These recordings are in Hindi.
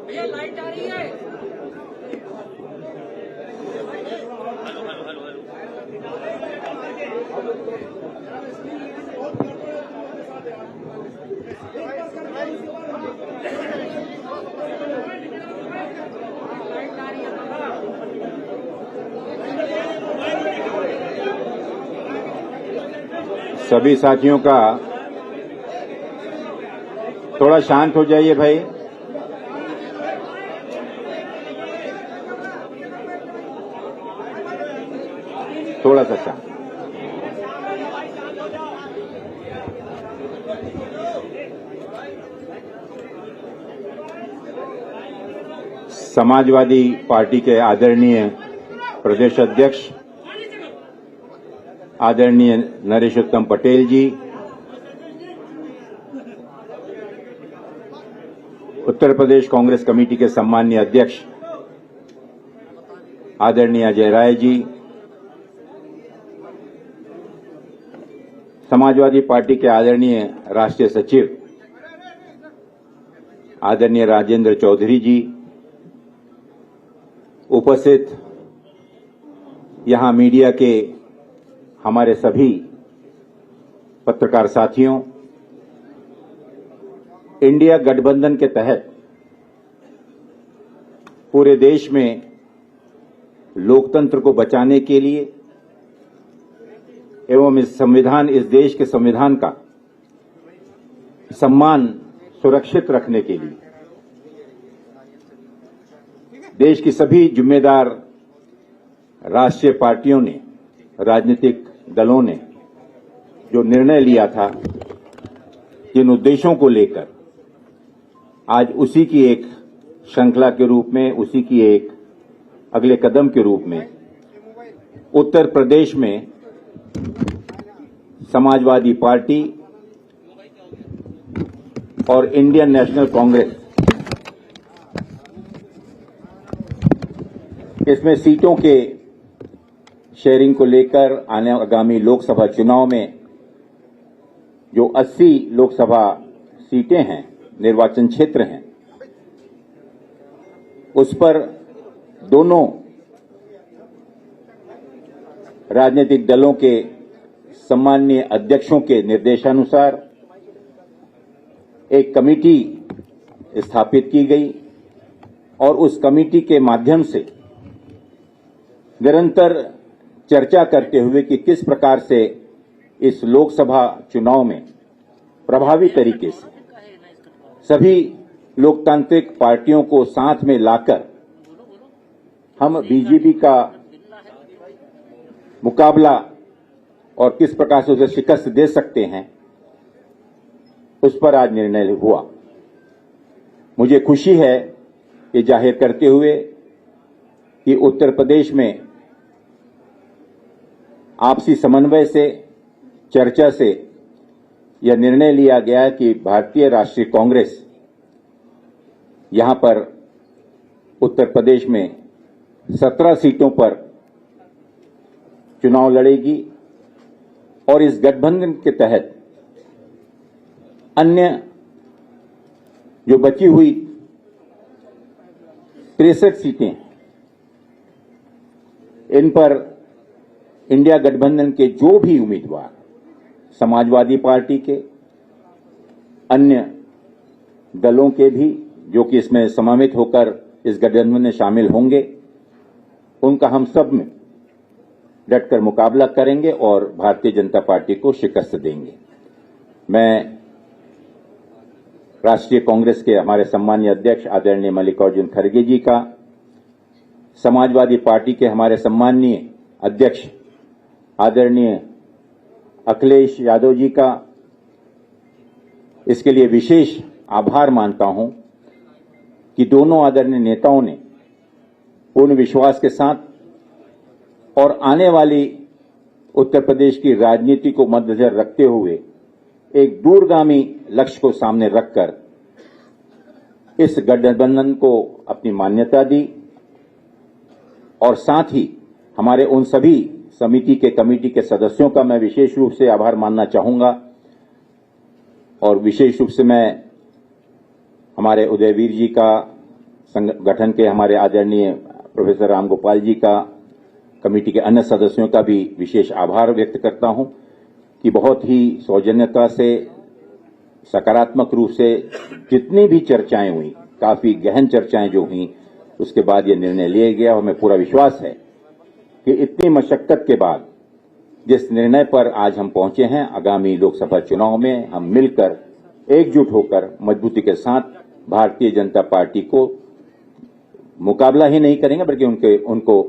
भैया लाइट आ रही है। सभी साथियों का थोड़ा शांत हो जाइए भाई। थोड़ा सा शांत। समाजवादी पार्टी के आदरणीय प्रदेश अध्यक्ष आदरणीय नरेशोत्तम पटेल जी, उत्तर प्रदेश कांग्रेस कमेटी के सम्मानीय अध्यक्ष आदरणीय अजय राय जी, समाजवादी पार्टी के आदरणीय राष्ट्रीय सचिव आदरणीय राजेंद्र चौधरी जी, उपस्थित यहां मीडिया के हमारे सभी पत्रकार साथियों, इंडिया गठबंधन के तहत पूरे देश में लोकतंत्र को बचाने के लिए एवं इस देश के संविधान का सम्मान सुरक्षित रखने के लिए देश की सभी जिम्मेदार राष्ट्रीय पार्टियों ने, राजनीतिक दलों ने जो निर्णय लिया था, जिन उद्देश्यों को लेकर आज उसी की एक श्रृंखला के रूप में, उसी की एक अगले कदम के रूप में उत्तर प्रदेश में समाजवादी पार्टी और इंडियन नेशनल कांग्रेस इसमें सीटों के शेयरिंग को लेकर आगामी लोकसभा चुनाव में जो 80 लोकसभा सीटें हैं, निर्वाचन क्षेत्र हैं, उस पर दोनों राजनीतिक दलों के सम्माननीय अध्यक्षों के निर्देशानुसार एक कमेटी स्थापित की गई और उस कमेटी के माध्यम से निरंतर चर्चा करते हुए कि किस प्रकार से इस लोकसभा चुनाव में प्रभावी तरीके से सभी लोकतांत्रिक पार्टियों को साथ में लाकर हम बीजेपी का मुकाबला और किस प्रकार से उसे शिकस्त दे सकते हैं, उस पर आज निर्णय हुआ। मुझे खुशी है कि जाहिर करते हुए कि उत्तर प्रदेश में आपसी समन्वय से, चर्चा से यह निर्णय लिया गया कि भारतीय राष्ट्रीय कांग्रेस यहां पर उत्तर प्रदेश में 17 सीटों पर चुनाव लड़ेगी और इस गठबंधन के तहत अन्य जो बची हुई 63 सीटें, इन पर इंडिया गठबंधन के जो भी उम्मीदवार समाजवादी पार्टी के, अन्य दलों के भी जो कि इसमें समावित होकर इस गठबंधन में शामिल होंगे, उनका हम सब में डटकर मुकाबला करेंगे और भारतीय जनता पार्टी को शिकस्त देंगे। मैं राष्ट्रीय कांग्रेस के हमारे सम्मानीय अध्यक्ष आदरणीय मल्लिकार्जुन खड़गे जी का, समाजवादी पार्टी के हमारे सम्मानीय अध्यक्ष आदरणीय अखिलेश यादव जी का इसके लिए विशेष आभार मानता हूं कि दोनों आदरणीय नेताओं ने पूर्ण विश्वास के साथ और आने वाली उत्तर प्रदेश की राजनीति को मद्देनजर रखते हुए एक दूरगामी लक्ष्य को सामने रखकर इस गठबंधन को अपनी मान्यता दी और साथ ही हमारे उन सभी समिति के कमेटी के सदस्यों का मैं विशेष रूप से आभार मानना चाहूंगा और विशेष रूप से मैं हमारे उदयवीर जी का संगठन के हमारे आदरणीय प्रोफेसर रामगोपाल जी का, कमेटी के अन्य सदस्यों का भी विशेष आभार व्यक्त करता हूं कि बहुत ही सौजन्यता से, सकारात्मक रूप से जितनी भी चर्चाएं हुई, काफी गहन चर्चाएं जो हुई, उसके बाद ये निर्णय लिया गया। और हमें पूरा विश्वास है कि इतनी मशक्कत के बाद जिस निर्णय पर आज हम पहुंचे हैं, आगामी लोकसभा चुनाव में हम मिलकर एकजुट होकर मजबूती के साथ भारतीय जनता पार्टी को मुकाबला ही नहीं करेंगे, बल्कि उनको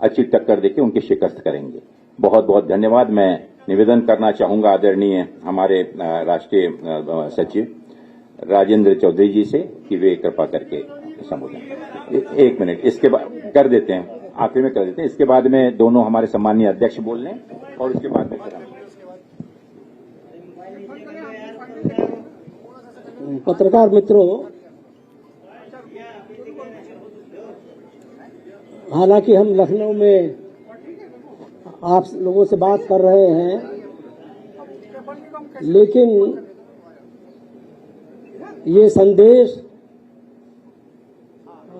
अच्छी टक्कर देकर उनकी शिकस्त करेंगे। बहुत बहुत धन्यवाद। मैं निवेदन करना चाहूंगा आदरणीय हमारे राष्ट्रीय सचिव राजेंद्र चौधरी जी से कि वे कृपा करके संबोधन। एक मिनट, इसके बाद कर देते हैं, आखिर में कर देते हैं। इसके बाद में दोनों हमारे सम्मानीय अध्यक्ष बोल लें और उसके बाद में पत्रकार मित्रों, हालांकि हम लखनऊ में आप लोगों से बात कर रहे हैं, लेकिन ये संदेश,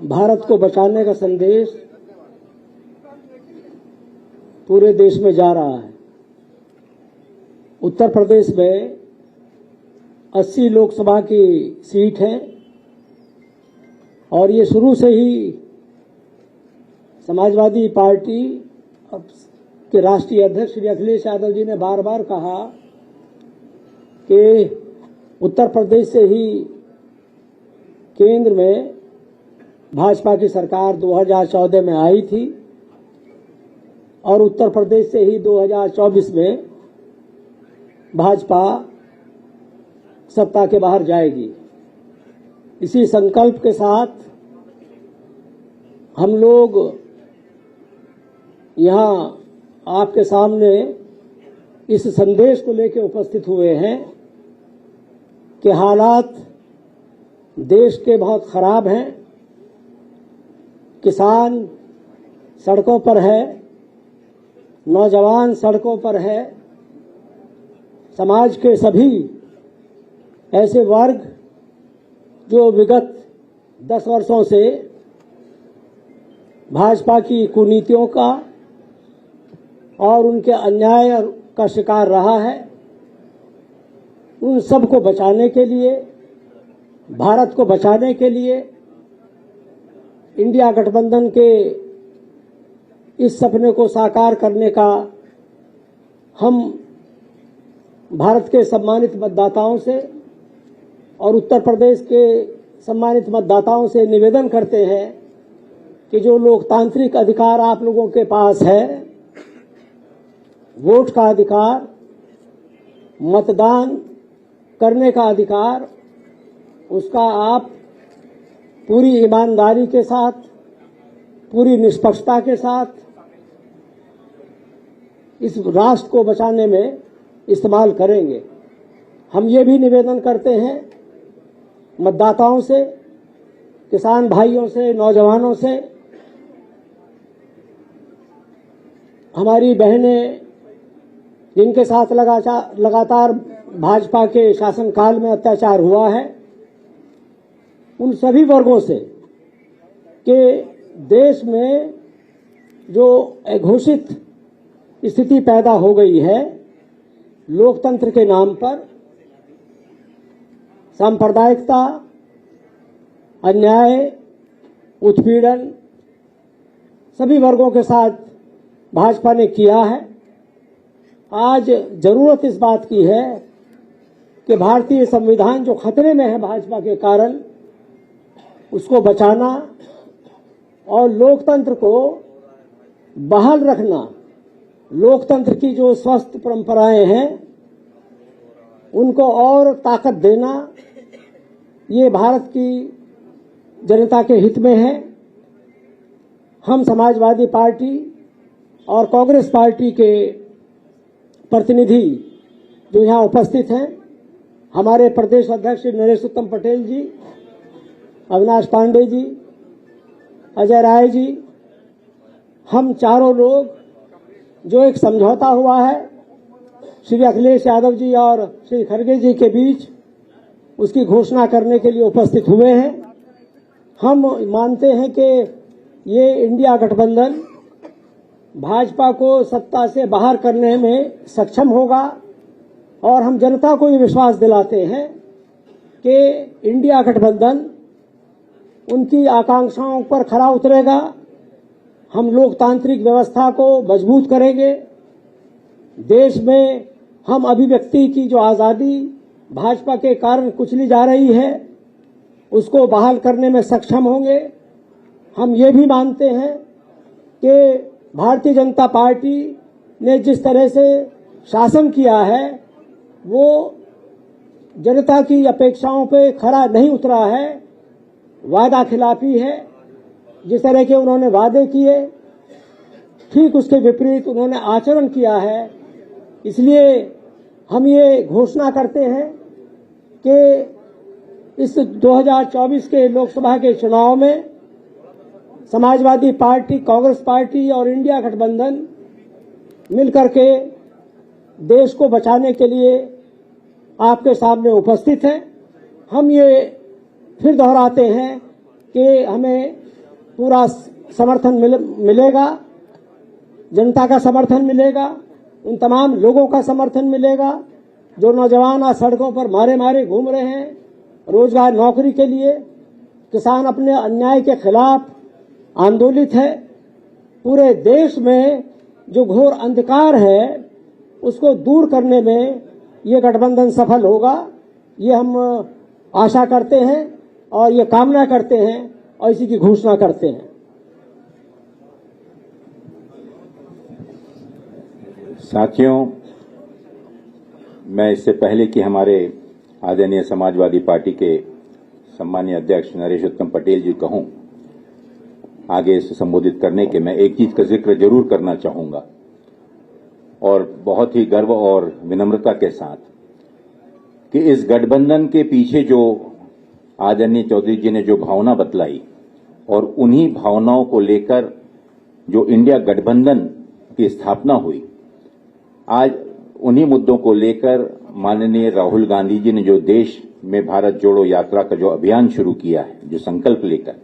भारत को बचाने का संदेश पूरे देश में जा रहा है। उत्तर प्रदेश में 80 लोकसभा की सीट है और ये शुरू से ही समाजवादी पार्टी के राष्ट्रीय अध्यक्ष श्री अखिलेश यादव जी ने बार बार कहा कि उत्तर प्रदेश से ही केंद्र में भाजपा की सरकार 2014 में आई थी और उत्तर प्रदेश से ही 2024 में भाजपा सत्ता के बाहर जाएगी। इसी संकल्प के साथ हम लोग यहाँ आपके सामने इस संदेश को लेकर उपस्थित हुए हैं कि हालात देश के बहुत खराब हैं। किसान सड़कों पर है, नौजवान सड़कों पर है, समाज के सभी ऐसे वर्ग जो विगत 10 वर्षों से भाजपा की कुनीतियों का और उनके अन्याय का शिकार रहा है, उन सब को बचाने के लिए, भारत को बचाने के लिए इंडिया गठबंधन के इस सपने को साकार करने का हम भारत के सम्मानित मतदाताओं से और उत्तर प्रदेश के सम्मानित मतदाताओं से निवेदन करते हैं कि जो लोकतांत्रिक अधिकार आप लोगों के पास है, वोट का अधिकार, मतदान करने का अधिकार, उसका आप पूरी ईमानदारी के साथ, पूरी निष्पक्षता के साथ इस राष्ट्र को बचाने में इस्तेमाल करेंगे। हम ये भी निवेदन करते हैं मतदाताओं से, किसान भाइयों से, नौजवानों से, हमारी बहनें जिनके साथ लगातार भाजपा के शासनकाल में अत्याचार हुआ है, उन सभी वर्गों से कि देश में जो अघोषित स्थिति पैदा हो गई है, लोकतंत्र के नाम पर सांप्रदायिकता, अन्याय, उत्पीड़न सभी वर्गों के साथ भाजपा ने किया है। आज जरूरत इस बात की है कि भारतीय संविधान जो खतरे में है भाजपा के कारण, उसको बचाना और लोकतंत्र को बहाल रखना, लोकतंत्र की जो स्वस्थ परंपराएं हैं उनको और ताकत देना, ये भारत की जनता के हित में है। हम समाजवादी पार्टी और कांग्रेस पार्टी के प्रतिनिधि जो यहाँ उपस्थित हैं, हमारे प्रदेश अध्यक्ष नरेश उत्तम पटेल जी, अविनाश पांडे जी, अजय राय जी, हम चारों लोग जो एक समझौता हुआ है श्री अखिलेश यादव जी और श्री खड़गे जी के बीच, उसकी घोषणा करने के लिए उपस्थित हुए हैं। हम मानते हैं कि ये इंडिया गठबंधन भाजपा को सत्ता से बाहर करने में सक्षम होगा और हम जनता को ये विश्वास दिलाते हैं कि इंडिया गठबंधन उनकी आकांक्षाओं पर खरा उतरेगा। हम लोकतांत्रिक व्यवस्था को मजबूत करेंगे। देश में हम अभिव्यक्ति की जो आजादी भाजपा के कारण कुचली जा रही है, उसको बहाल करने में सक्षम होंगे। हम ये भी मानते हैं कि भारतीय जनता पार्टी ने जिस तरह से शासन किया है वो जनता की अपेक्षाओं पे खरा नहीं उतरा है, वादा खिलाफी है। जिस तरह के उन्होंने वादे किए ठीक उसके विपरीत उन्होंने आचरण किया है। इसलिए हम ये घोषणा करते हैं कि इस 2024 के लोकसभा के चुनाव में समाजवादी पार्टी, कांग्रेस पार्टी और इंडिया गठबंधन मिलकर के देश को बचाने के लिए आपके सामने उपस्थित हैं। हम ये फिर दोहराते हैं कि हमें पूरा समर्थन मिलेगा, जनता का समर्थन मिलेगा, उन तमाम लोगों का समर्थन मिलेगा जो नौजवान आज सड़कों पर मारे मारे घूम रहे हैं रोजगार नौकरी के लिए। किसान अपने अन्याय के खिलाफ आंदोलित है। पूरे देश में जो घोर अंधकार है उसको दूर करने में ये गठबंधन सफल होगा, ये हम आशा करते हैं और ये कामना करते हैं और इसी की घोषणा करते हैं। साथियों, मैं इससे पहले कि हमारे आदरणीय समाजवादी पार्टी के सम्मानीय अध्यक्ष नरेश उत्तम पटेल जी कहूं आगे इसे संबोधित करने के, मैं एक चीज का जिक्र जरूर करना चाहूंगा और बहुत ही गर्व और विनम्रता के साथ कि इस गठबंधन के पीछे जो आदरणीय चौधरी जी ने जो भावना बतलाई और उन्हीं भावनाओं को लेकर जो इंडिया गठबंधन की स्थापना हुई, आज उन्हीं मुद्दों को लेकर माननीय राहुल गांधी जी ने जो देश में भारत जोड़ो यात्रा का जो अभियान शुरू किया है, जो संकल्प लेकर,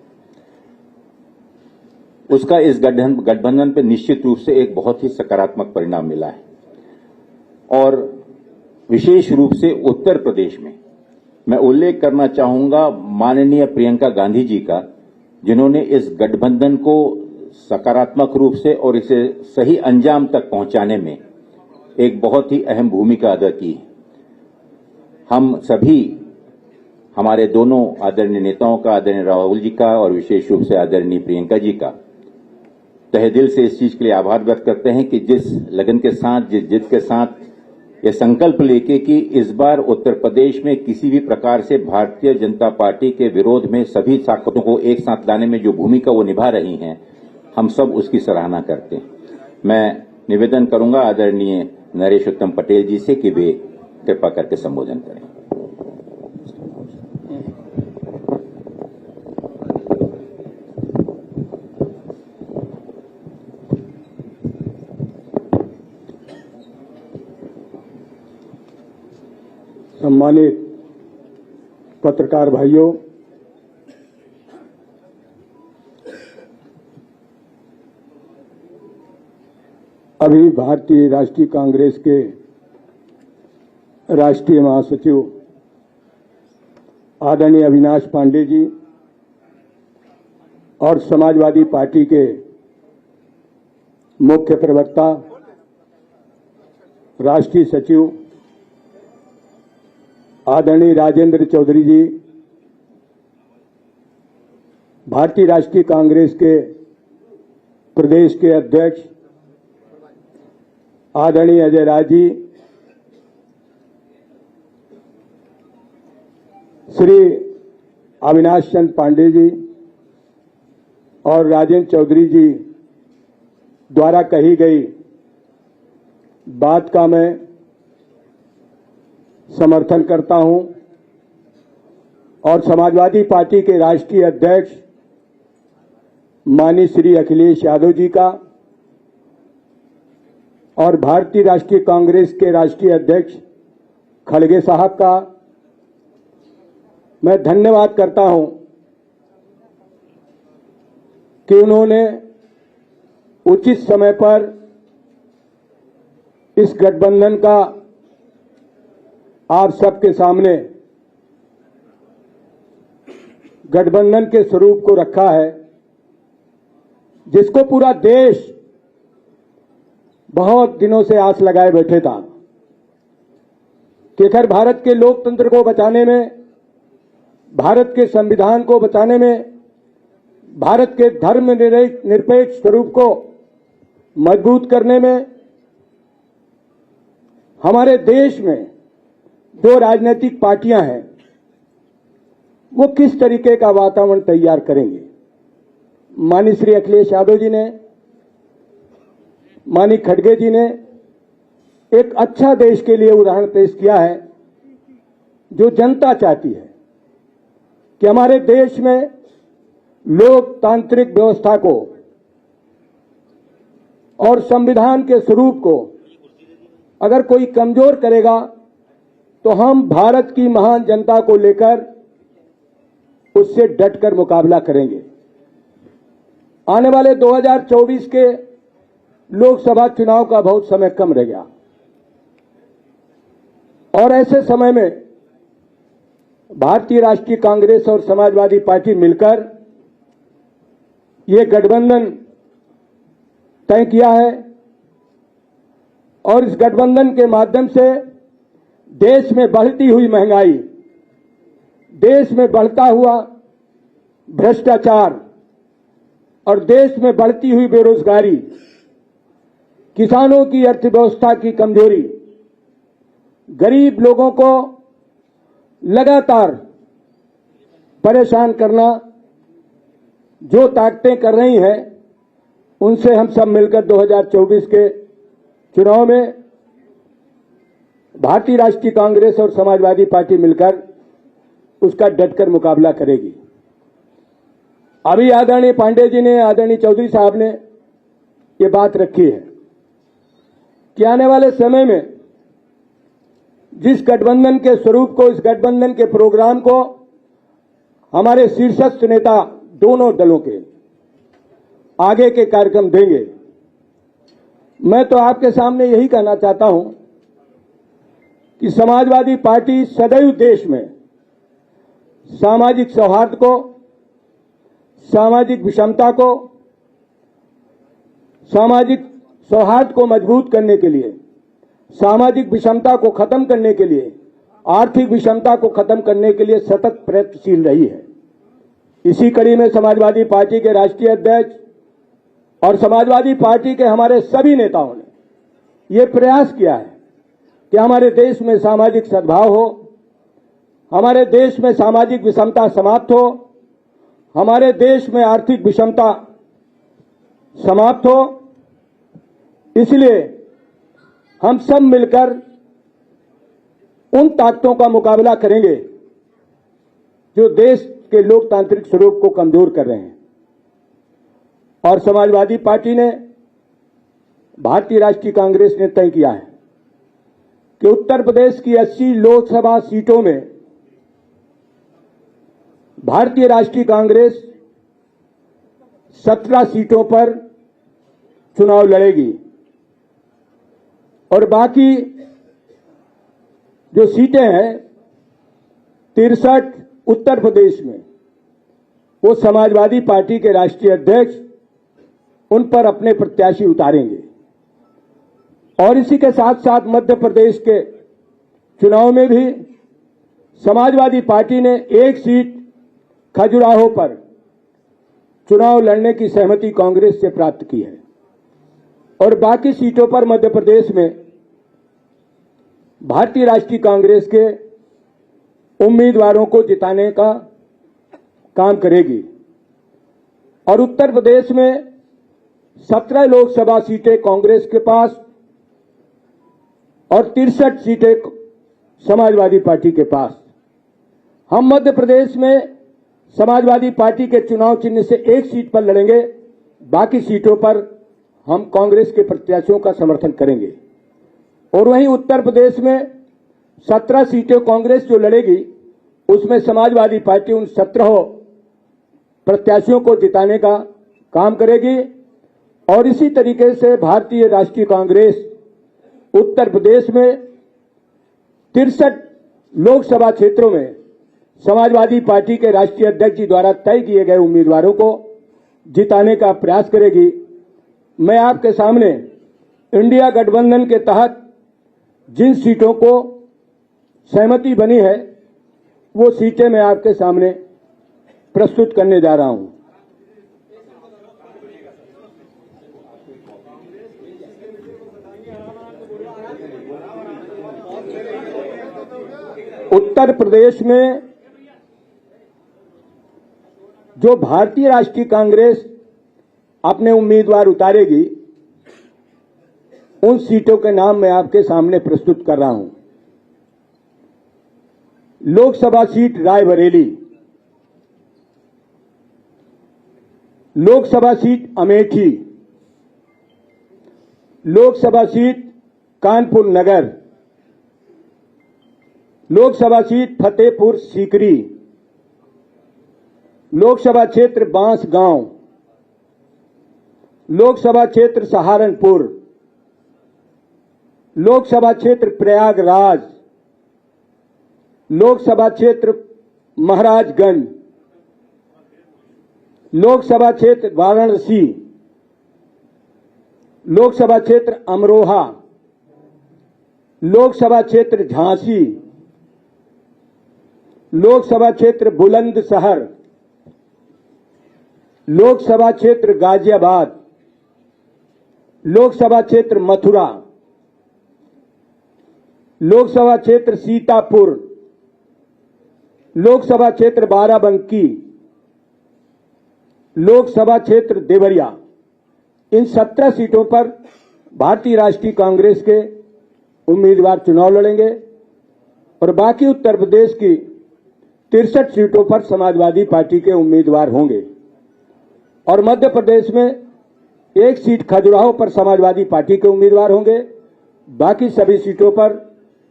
उसका इस गठबंधन पर निश्चित रूप से एक बहुत ही सकारात्मक परिणाम मिला है। और विशेष रूप से उत्तर प्रदेश में मैं उल्लेख करना चाहूंगा माननीय प्रियंका गांधी जी का, जिन्होंने इस गठबंधन को सकारात्मक रूप से और इसे सही अंजाम तक पहुंचाने में एक बहुत ही अहम भूमिका अदा की है। हम सभी, हमारे दोनों आदरणीय नेताओं का, आदरणीय राहुल जी का और विशेष रूप से आदरणीय प्रियंका जी का तहे दिल से इस चीज के लिए आभार व्यक्त करते हैं कि जिस लगन के साथ, जिस जिद के साथ ये संकल्प लेके कि इस बार उत्तर प्रदेश में किसी भी प्रकार से भारतीय जनता पार्टी के विरोध में सभी ताकतों को एक साथ लाने में जो भूमिका वो निभा रही हैं, हम सब उसकी सराहना करते हैं। मैं निवेदन करूंगा आदरणीय नरेश उत्तम पटेल जी से कि वे कृपा करके संबोधन करें। सम्मानित पत्रकार भाइयों, अभी भारतीय राष्ट्रीय कांग्रेस के राष्ट्रीय महासचिव आदरणीय अविनाश पांडे जी और समाजवादी पार्टी के मुख्य प्रवक्ता राष्ट्रीय सचिव आदरणीय राजेंद्र चौधरी जी, भारतीय राष्ट्रीय कांग्रेस के प्रदेश के अध्यक्ष आदरणीय अजय राज जी, श्री अविनाश चंद पांडे जी और राजेंद्र चौधरी जी द्वारा कही गई बात का मैं समर्थन करता हूं और समाजवादी पार्टी के राष्ट्रीय अध्यक्ष माननीय श्री अखिलेश यादव जी का और भारतीय राष्ट्रीय कांग्रेस के राष्ट्रीय अध्यक्ष खड़गे साहब का मैं धन्यवाद करता हूं कि उन्होंने उचित समय पर इस गठबंधन का आप सबके सामने गठबंधन के स्वरूप को रखा है, जिसको पूरा देश बहुत दिनों से आस लगाए बैठे था कि अगर भारत के लोकतंत्र को बचाने में, भारत के संविधान को बचाने में, भारत के धर्म निरपेक्ष स्वरूप को मजबूत करने में हमारे देश में जो राजनीतिक पार्टियां हैं वो किस तरीके का वातावरण तैयार करेंगे। माननीय श्री अखिलेश यादव जी ने, माननीय खड़गे जी ने एक अच्छा देश के लिए उदाहरण पेश किया है, जो जनता चाहती है कि हमारे देश में लोकतांत्रिक व्यवस्था को और संविधान के स्वरूप को अगर कोई कमजोर करेगा तो हम भारत की महान जनता को लेकर उससे डटकर मुकाबला करेंगे। आने वाले 2024 के लोकसभा चुनाव का बहुत समय कम रह गया और ऐसे समय में भारतीय राष्ट्रीय कांग्रेस और समाजवादी पार्टी मिलकर ये गठबंधन तय किया है और इस गठबंधन के माध्यम से देश में बढ़ती हुई महंगाई, देश में बढ़ता हुआ भ्रष्टाचार और देश में बढ़ती हुई बेरोजगारी, किसानों की अर्थव्यवस्था की कमजोरी, गरीब लोगों को लगातार परेशान करना जो ताकतें कर रही हैं, उनसे हम सब मिलकर 2024 के चुनाव में भारतीय राष्ट्रीय कांग्रेस और समाजवादी पार्टी मिलकर उसका डटकर मुकाबला करेगी। अभी आदरणीय पांडे जी ने, आदरणीय चौधरी साहब ने ये बात रखी है कि आने वाले समय में जिस गठबंधन के स्वरूप को, इस गठबंधन के प्रोग्राम को हमारे शीर्षस्थ नेता दोनों दलों के आगे के कार्यक्रम देंगे, मैं तो आपके सामने यही कहना चाहता हूं कि समाजवादी पार्टी सदैव देश में सामाजिक सौहार्द को, सामाजिक विषमता को, सामाजिक सौहार्द को मजबूत करने के लिए, सामाजिक विषमता को खत्म करने के लिए, आर्थिक विषमता को खत्म करने के लिए सतत प्रयत्नशील रही है। इसी कड़ी में समाजवादी पार्टी के राष्ट्रीय अध्यक्ष और समाजवादी पार्टी के हमारे सभी नेताओं ने यह प्रयास किया है कि हमारे देश में सामाजिक सद्भाव हो, हमारे देश में सामाजिक विषमता समाप्त हो, हमारे देश में आर्थिक विषमता समाप्त हो। इसलिए हम सब मिलकर उन ताकतों का मुकाबला करेंगे जो देश के लोकतांत्रिक स्वरूप को कमजोर कर रहे हैं। और समाजवादी पार्टी ने, भारतीय राष्ट्रीय कांग्रेस ने तय किया है कि उत्तर प्रदेश की 80 लोकसभा सीटों में भारतीय राष्ट्रीय कांग्रेस 17 सीटों पर चुनाव लड़ेगी और बाकी जो सीटें हैं 63 उत्तर प्रदेश में, वो समाजवादी पार्टी के राष्ट्रीय अध्यक्ष उन पर अपने प्रत्याशी उतारेंगे। और इसी के साथ साथ मध्य प्रदेश के चुनाव में भी समाजवादी पार्टी ने एक सीट खजुराहो पर चुनाव लड़ने की सहमति कांग्रेस से प्राप्त की है और बाकी सीटों पर मध्य प्रदेश में भारतीय राष्ट्रीय कांग्रेस के उम्मीदवारों को जिताने का काम करेगी। और उत्तर प्रदेश में 17 लोकसभा सीटें कांग्रेस के पास और 63 सीटें समाजवादी पार्टी के पास। हम मध्य प्रदेश में समाजवादी पार्टी के चुनाव चिन्ह से एक सीट पर लड़ेंगे, बाकी सीटों पर हम कांग्रेस के प्रत्याशियों का समर्थन करेंगे। और वहीं उत्तर प्रदेश में 17 सीटें कांग्रेस जो लड़ेगी उसमें समाजवादी पार्टी उन 17 प्रत्याशियों को जिताने का काम करेगी और इसी तरीके से भारतीय राष्ट्रीय कांग्रेस उत्तर प्रदेश में 63 लोकसभा क्षेत्रों में समाजवादी पार्टी के राष्ट्रीय अध्यक्ष जी द्वारा तय किए गए उम्मीदवारों को जिताने का प्रयास करेगी। मैं आपके सामने इंडिया गठबंधन के तहत जिन सीटों को सहमति बनी है वो सीटें मैं आपके सामने प्रस्तुत करने जा रहा हूं। उत्तर प्रदेश में जो भारतीय राष्ट्रीय कांग्रेस अपने उम्मीदवार उतारेगी उन सीटों के नाम मैं आपके सामने प्रस्तुत कर रहा हूं। Lok Sabha seat Raebareli, Lok Sabha seat Amethi, Lok Sabha seat Kanpur Nagar, Lok Sabha seat Fatehpur Sikri, Lok Sabha क्षेत्र बांसगांव, लोकसभा क्षेत्र सहारनपुर, लोकसभा क्षेत्र प्रयागराज, लोकसभा क्षेत्र महाराजगंज, लोकसभा क्षेत्र वाराणसी, लोकसभा क्षेत्र अमरोहा, लोकसभा क्षेत्र झांसी, लोकसभा क्षेत्र बुलंदशहर, लोकसभा क्षेत्र गाजियाबाद, लोकसभा क्षेत्र मथुरा, लोकसभा क्षेत्र सीतापुर, लोकसभा क्षेत्र बाराबंकी, लोकसभा क्षेत्र देवरिया। इन 17 सीटों पर भारतीय राष्ट्रीय कांग्रेस के उम्मीदवार चुनाव लड़ेंगे और बाकी उत्तर प्रदेश की 63 सीटों पर समाजवादी पार्टी के उम्मीदवार होंगे और मध्य प्रदेश में एक सीट खजुराहो पर समाजवादी पार्टी के उम्मीदवार होंगे। बाकी सभी सीटों पर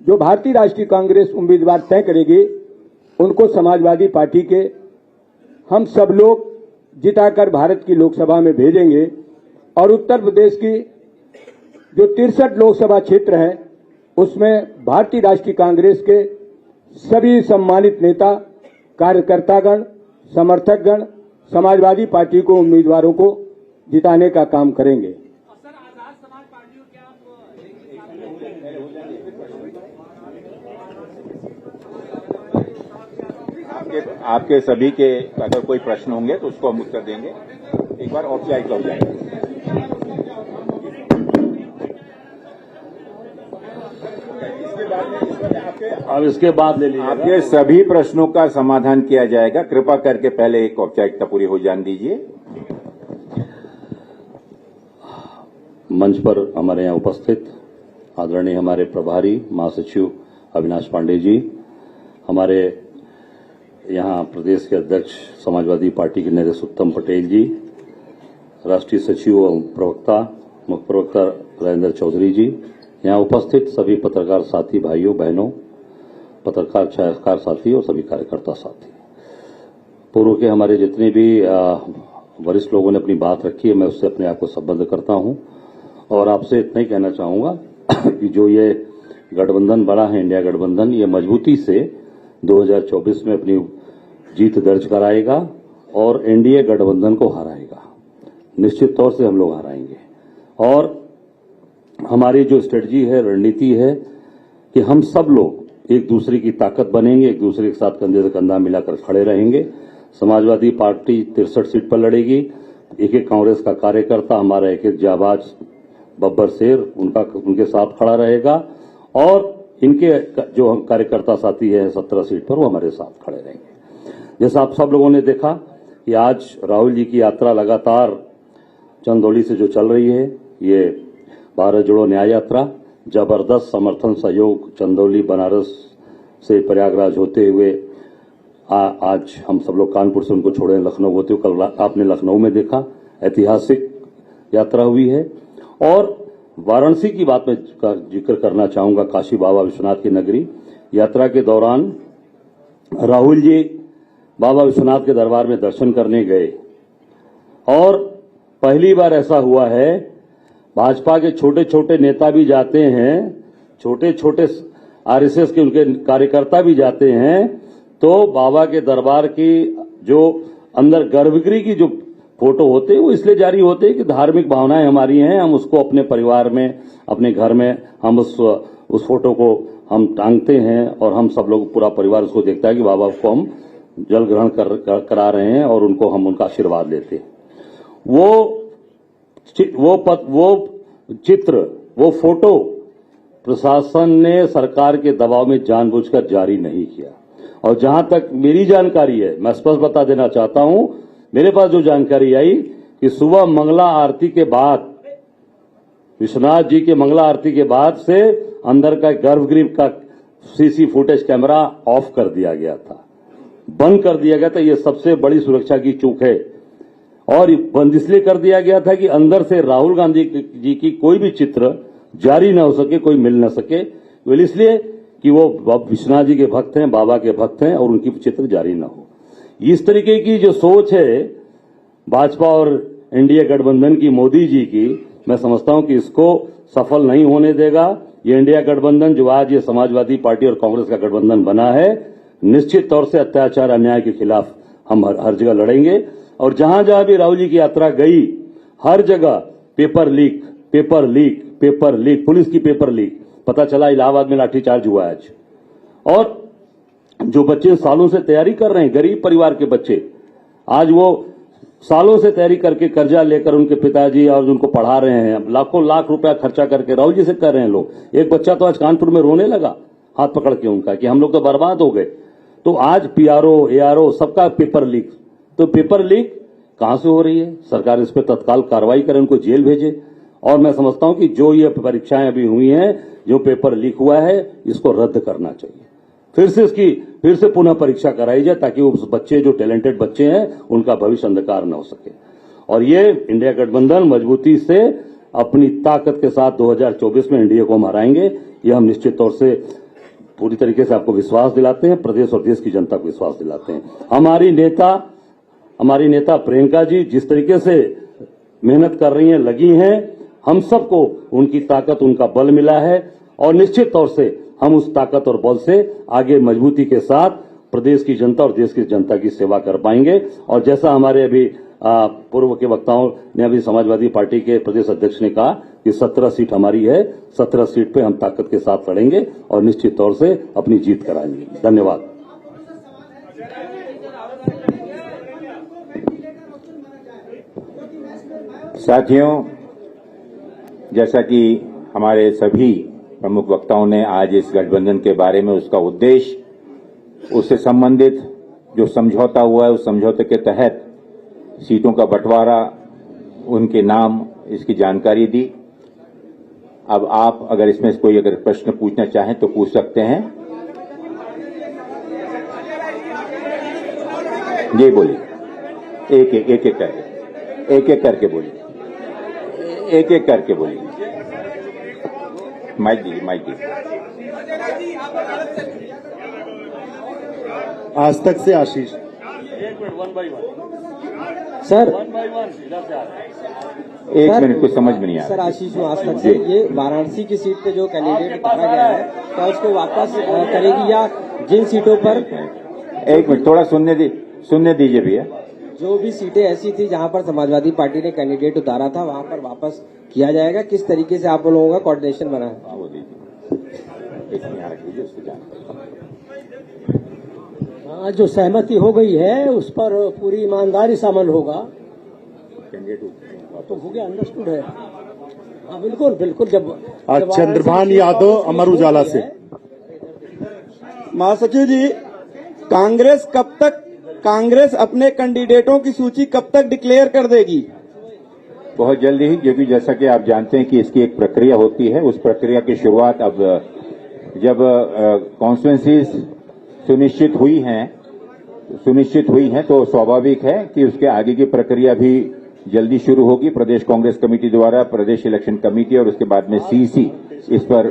जो भारतीय राष्ट्रीय कांग्रेस उम्मीदवार तय करेगी उनको समाजवादी पार्टी के हम सब लोग जिताकर भारत की लोकसभा में भेजेंगे और उत्तर प्रदेश की जो 63 लोकसभा क्षेत्र हैं उसमें भारतीय राष्ट्रीय कांग्रेस के सभी सम्मानित नेता, कार्यकर्तागण, समर्थकगण समाजवादी पार्टी को उम्मीदवारों को जिताने का काम करेंगे। सर, आजाद समाज पार्टी को क्या आपके सभी के अगर कोई प्रश्न होंगे तो उसको हम उत्तर देंगे। एक बार औपचारिक हो जाएगा। अब इसके बाद ले लीजिए। आपके सभी प्रश्नों का समाधान किया जाएगा। कृपा करके पहले एक औपचारिकता पूरी हो जाने दीजिए। मंच पर हमारे यहाँ उपस्थित आदरणीय हमारे प्रभारी महासचिव अविनाश पांडे जी, हमारे यहाँ प्रदेश के अध्यक्ष समाजवादी पार्टी के नरेश उत्तम पटेल जी, राष्ट्रीय सचिव और प्रवक्ता मुख्य प्रवक्ता राजेंद्र चौधरी जी, यहाँ उपस्थित सभी पत्रकार साथी भाइयों बहनों, पत्रकार छायाकार साथी और सभी कार्यकर्ता साथी, पूर्व के हमारे जितने भी वरिष्ठ लोगों ने अपनी बात रखी है मैं उससे अपने आप को संबद्ध करता हूं और आपसे इतना ही कहना चाहूंगा कि जो ये गठबंधन बड़ा है इंडिया गठबंधन, ये मजबूती से 2024 में अपनी जीत दर्ज कराएगा और एनडीए गठबंधन को हराएगा। निश्चित तौर से हम लोग हराएंगे और हमारी जो स्ट्रेटजी है, रणनीति है कि हम सब लोग एक दूसरे की ताकत बनेंगे, एक दूसरे के साथ कंधे से कंधा मिलाकर खड़े रहेंगे। समाजवादी पार्टी 63 सीट पर लड़ेगी। एक एक कांग्रेस का कार्यकर्ता, हमारा एक एक जाबाज बब्बर शेर उनके साथ खड़ा रहेगा और इनके जो कार्यकर्ता साथी है 17 सीट पर वो हमारे साथ खड़े रहेंगे। जैसा आप सब लोगों ने देखा कि आज राहुल जी की यात्रा लगातार चंदौली से जो चल रही है, ये भारत जोड़ो न्याय यात्रा, जबरदस्त समर्थन सहयोग चंदौली बनारस से प्रयागराज होते हुए आज हम सब लोग कानपुर से उनको छोड़े लखनऊ होते हुए, कल आपने लखनऊ में देखा ऐतिहासिक यात्रा हुई है। और वाराणसी की बात में जिक्र करना चाहूंगा, काशी बाबा विश्वनाथ की नगरी। यात्रा के दौरान राहुल जी बाबा विश्वनाथ के दरबार में दर्शन करने गए और पहली बार ऐसा हुआ है, भाजपा के छोटे छोटे नेता भी जाते हैं, छोटे छोटे आरएसएस के उनके कार्यकर्ता भी जाते हैं, तो बाबा के दरबार की जो अंदर गर्भगृह की जो फोटो होते हैं वो इसलिए जारी होते हैं कि धार्मिक भावनाएं हमारी हैं, हम उसको अपने परिवार में, अपने घर में हम उस फोटो को हम टांगते हैं और हम सब लोग, पूरा परिवार उसको देखता है कि बाबा को हम जल ग्रहण करा रहे हैं और उनको हम उनका आशीर्वाद लेते हैं। वो चित्र, वो फोटो प्रशासन ने सरकार के दबाव में जानबूझकर जारी नहीं किया। और जहां तक मेरी जानकारी है, मैं स्पष्ट बता देना चाहता हूं, मेरे पास जो जानकारी आई कि सुबह मंगला आरती के बाद, विश्वनाथ जी के मंगला आरती के बाद से अंदर का गर्भगृह का सीसी फुटेज कैमरा ऑफ कर दिया गया था, बंद कर दिया गया था। ये सबसे बड़ी सुरक्षा की चूक है और बंद इसलिए कर दिया गया था कि अंदर से राहुल गांधी जी की कोई भी चित्र जारी न हो सके, कोई मिल न सके, इसलिए कि वो विश्वनाथ जी के भक्त हैं, बाबा के भक्त हैं और उनकी चित्र जारी न हो। इस तरीके की जो सोच है भाजपा और एनडीए गठबंधन की, मोदी जी की, मैं समझता हूं कि इसको सफल नहीं होने देगा। ये इंडिया गठबंधन जो आज ये समाजवादी पार्टी और कांग्रेस का गठबंधन बना है, निश्चित तौर से अत्याचार अन्याय के खिलाफ हम हर जगह लड़ेंगे। और जहां जहां भी राहुल जी की यात्रा गई, हर जगह paper leak, paper leak, paper leak, police की पेपर लीक। पता चला इलाहाबाद में लाठीचार्ज हुआ आज। और जो बच्चे सालों से तैयारी कर रहे हैं, गरीब परिवार के बच्चे, आज वो सालों से तैयारी करके कर्जा लेकर उनके पिताजी और उनको पढ़ा रहे हैं, लाखों लाख रुपया खर्चा करके राहुल जी से कर रहे हैं लोग। एक बच्चा तो आज कानपुर में रोने लगा हाथ पकड़ के उनका कि हम लोग तो बर्बाद हो गए। तो आज पीआरओ, एआरओ सबका पेपर लीक। तो पेपर लीक कहां से हो रही है? सरकार इस पर तत्काल कार्रवाई करे, उनको जेल भेजे। और मैं समझता हूं कि जो ये परीक्षाएं अभी हुई हैं, जो पेपर लीक हुआ है, इसको रद्द करना चाहिए। फिर से पुनः परीक्षा कराई जाए ताकि उस बच्चे, जो टैलेंटेड बच्चे हैं, उनका भविष्य अंधकार न हो सके। और ये इंडिया गठबंधन मजबूती से अपनी ताकत के साथ 2024 में एनडीए को हम हराएंगे, ये हम निश्चित तौर से पूरी तरीके से आपको विश्वास दिलाते हैं, प्रदेश और देश की जनता को विश्वास दिलाते हैं। हमारी नेता प्रियंका जी जिस तरीके से मेहनत कर रही हैं, लगी हैं, हम सबको उनकी ताकत, उनका बल मिला है और निश्चित तौर से हम उस ताकत और बल से आगे मजबूती के साथ प्रदेश की जनता और देश की जनता की सेवा कर पाएंगे। और जैसा हमारे अभी पूर्व के वक्ताओं ने, अभी समाजवादी पार्टी के प्रदेश अध्यक्ष ने कहा कि 17 सीट हमारी है, 17 सीट पे हम ताकत के साथ लड़ेंगे और निश्चित तौर से अपनी जीत कराएंगे। धन्यवाद। साथियों, जैसा कि हमारे सभी प्रमुख वक्ताओं ने आज इस गठबंधन के बारे में, उसका उद्देश्य, उससे संबंधित जो समझौता हुआ है, उस समझौते के तहत सीटों का बंटवारा, उनके नाम, इसकी जानकारी दी। अब आप अगर इसमें कोई अगर प्रश्न पूछना चाहें तो पूछ सकते हैं। जी बोलिए, एक एक करके बोलिए, एक एक करके बोलिए। माइक दीजिए। आज तक से आशीष। एक मिनट, 1 बाय 1 सर, 1 बाय 1 इधर से आ रहा है। एक मिनट, कुछ समझ में नहीं आ सर रहा। आशीष आज तक से ये वाराणसी की सीट पे जो कैंडिडेट उतारा गया है, क्या उसको वापस करेगी या जिन सीटों पर, एक मिनट, थोड़ा सुनने दीजिए भैया। जो भी सीटें ऐसी थी जहां पर समाजवादी पार्टी ने कैंडिडेट उतारा था, वहां पर वापस किया जाएगा? किस तरीके से आप लोगों का कोऑर्डिनेशन बना है? वो दीजिए, एक यहाँ रख लीजिए, उसको हाँ, जो सहमति हो गई है उस पर पूरी ईमानदारी से अमल होगा। तो हो गया, अंडरस्टूड है। हाँ बिल्कुल बिल्कुल। जब चंद्रभान यादव, अमर उजाला से। महासचिव जी, कांग्रेस अपने कैंडिडेटों की सूची कब तक डिक्लेयर कर देगी? बहुत जल्दी ही, क्योंकि जैसा कि आप जानते हैं कि इसकी एक प्रक्रिया होती है। उस प्रक्रिया की शुरुआत अब जब कॉन्स्टिट्यूएंसीज सुनिश्चित हुई हैं तो स्वाभाविक है कि उसके आगे की प्रक्रिया भी जल्दी शुरू होगी। प्रदेश कांग्रेस कमेटी द्वारा प्रदेश इलेक्शन कमेटी और उसके बाद में सीसी इस पर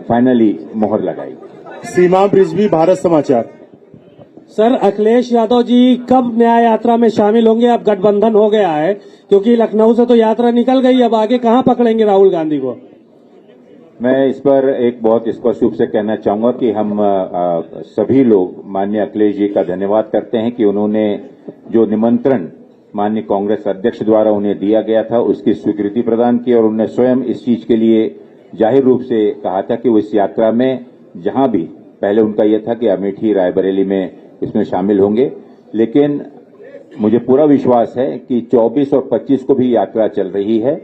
फाइनली मोहर लगाई। सीमा ब्रिजवी, भारत समाचार। सर अखिलेश यादव जी कब न्याय यात्रा में शामिल होंगे? अब गठबंधन हो गया है, क्योंकि लखनऊ से तो यात्रा निकल गई, अब आगे कहां पकड़ेंगे राहुल गांधी को? मैं इस पर एक बहुत स्पष्ट रूप से कहना चाहूंगा कि हम सभी लोग माननीय अखिलेश जी का धन्यवाद करते हैं कि उन्होंने जो निमंत्रण माननीय कांग्रेस अध्यक्ष द्वारा उन्हें दिया गया था उसकी स्वीकृति प्रदान की और उन्होंने स्वयं इस चीज के लिए जाहिर रूप से कहा था कि वो इस यात्रा में जहां भी पहले उनका यह था कि अमेठी रायबरेली में इसमें शामिल होंगे, लेकिन मुझे पूरा विश्वास है कि 24 और 25 को भी यात्रा चल रही है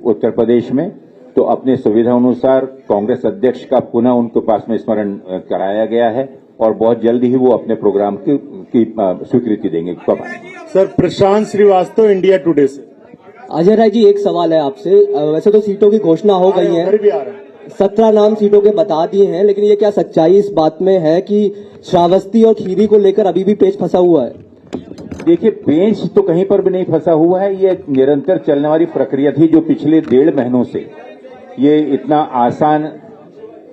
उत्तर प्रदेश में, तो अपने सुविधा अनुसार कांग्रेस अध्यक्ष का पुनः उनके पास में स्मरण कराया गया है और बहुत जल्द ही वो अपने प्रोग्राम की स्वीकृति देंगे। सर प्रशांत श्रीवास्तव इंडिया टुडे से। अजय राय जी, एक सवाल है आपसे। वैसे तो सीटों की घोषणा हो गई है, 17 नाम सीटों के बता दिए हैं, लेकिन ये क्या सच्चाई इस बात में है कि श्रावस्ती और खीरी को लेकर अभी भी पेच फंसा हुआ है? देखिए, पेच तो कहीं पर भी नहीं फंसा हुआ है। ये निरंतर चलने वाली प्रक्रिया थी जो पिछले 1.5 महीनों से, ये इतना आसान।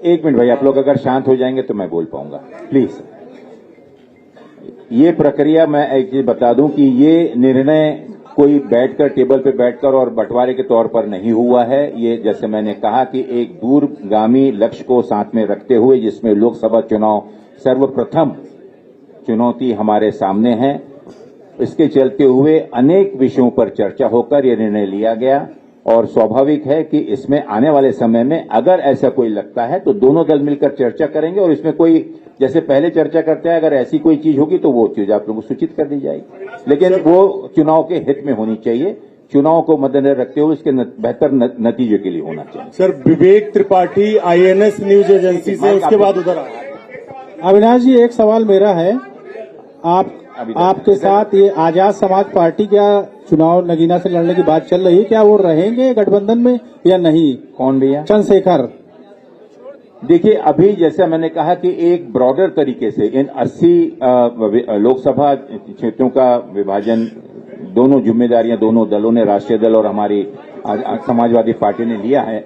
एक मिनट भाई, आप लोग अगर शांत हो जाएंगे तो मैं बोल पाऊंगा, प्लीज। ये प्रक्रिया, मैं एक चीज बता दूं कि ये निर्णय कोई बैठकर टेबल पे बैठकर और बंटवारे के तौर पर नहीं हुआ है। ये जैसे मैंने कहा कि एक दूरगामी लक्ष्य को साथ में रखते हुए, जिसमें लोकसभा चुनाव सर्वप्रथम चुनौती हमारे सामने है, इसके चलते हुए अनेक विषयों पर चर्चा होकर यह निर्णय लिया गया और स्वाभाविक है कि इसमें आने वाले समय में अगर ऐसा कोई लगता है तो दोनों दल मिलकर चर्चा करेंगे और इसमें कोई, जैसे पहले चर्चा करते हैं, अगर ऐसी कोई चीज होगी तो वो चीज आप लोगों को सूचित कर दी जाएगी, लेकिन वो चुनाव के हित में होनी चाहिए, चुनाव को मद्देनजर रखते हुए इसके बेहतर नतीजे के लिए होना चाहिए। सर विवेक त्रिपाठी INS न्यूज एजेंसी से, उसके बाद उधर अविनाश जी, एक सवाल मेरा है, आपके साथ ये आजाद समाज पार्टी क्या चुनाव नगीना से लड़ने की बात चल रही है, क्या वो रहेंगे गठबंधन में या नहीं? कौन भैया? चंद्रशेखर। देखिए, अभी जैसा मैंने कहा कि एक ब्रॉडर तरीके से इन 80 लोकसभा क्षेत्रों का विभाजन, दोनों जिम्मेदारियां दोनों दलों ने, राष्ट्रीय दल और हमारी समाजवादी पार्टी ने लिया है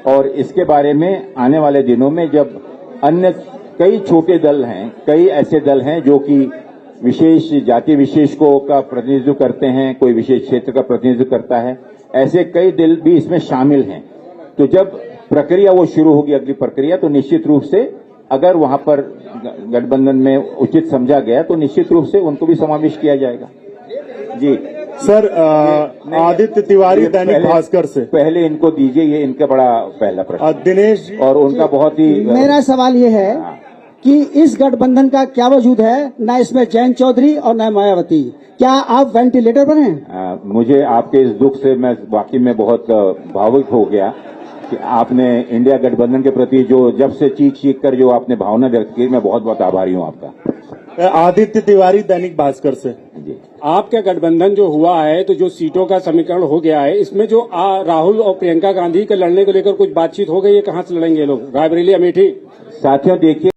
और इसके बारे में आने वाले दिनों में जब अन्य कई छोटे दल हैं, कई ऐसे दल हैं जो कि विशेष जाति विशेष को का प्रतिनिधित्व करते हैं, कोई विशेष क्षेत्र का प्रतिनिधित्व करता है, ऐसे कई दल भी इसमें शामिल हैं। तो जब प्रक्रिया वो शुरू होगी, अगली प्रक्रिया, तो निश्चित रूप से अगर वहां पर गठबंधन में उचित समझा गया तो निश्चित रूप से उनको भी समावेश किया जाएगा। जी सर, आदित्य तिवारी दैनिक भास्कर से। पहले इनको दीजिए, ये इनका बड़ा पहला प्रश्न। दिनेश जी, और उनका बहुत ही, मेरा सवाल ये है कि इस गठबंधन का क्या वजूद है, न इसमें जयंत चौधरी और न मायावती, क्या आप वेंटिलेटर पर हैं? मुझे आपके इस दुख से मैं वाकई में बहुत भावुक हो गया कि आपने इंडिया गठबंधन के प्रति जो जब से चीख कर जो आपने भावना व्यक्त की, मैं बहुत बहुत आभारी हूं आपका। आदित्य तिवारी दैनिक भास्कर से। जी, आपका गठबंधन जो हुआ है, तो जो सीटों का समीकरण हो गया है, इसमें जो राहुल और प्रियंका गांधी के लड़ने को लेकर कुछ बातचीत हो गई है, कहां से लड़ेंगे लोग? रायबरेली, अमेठी? साथियों देखिए,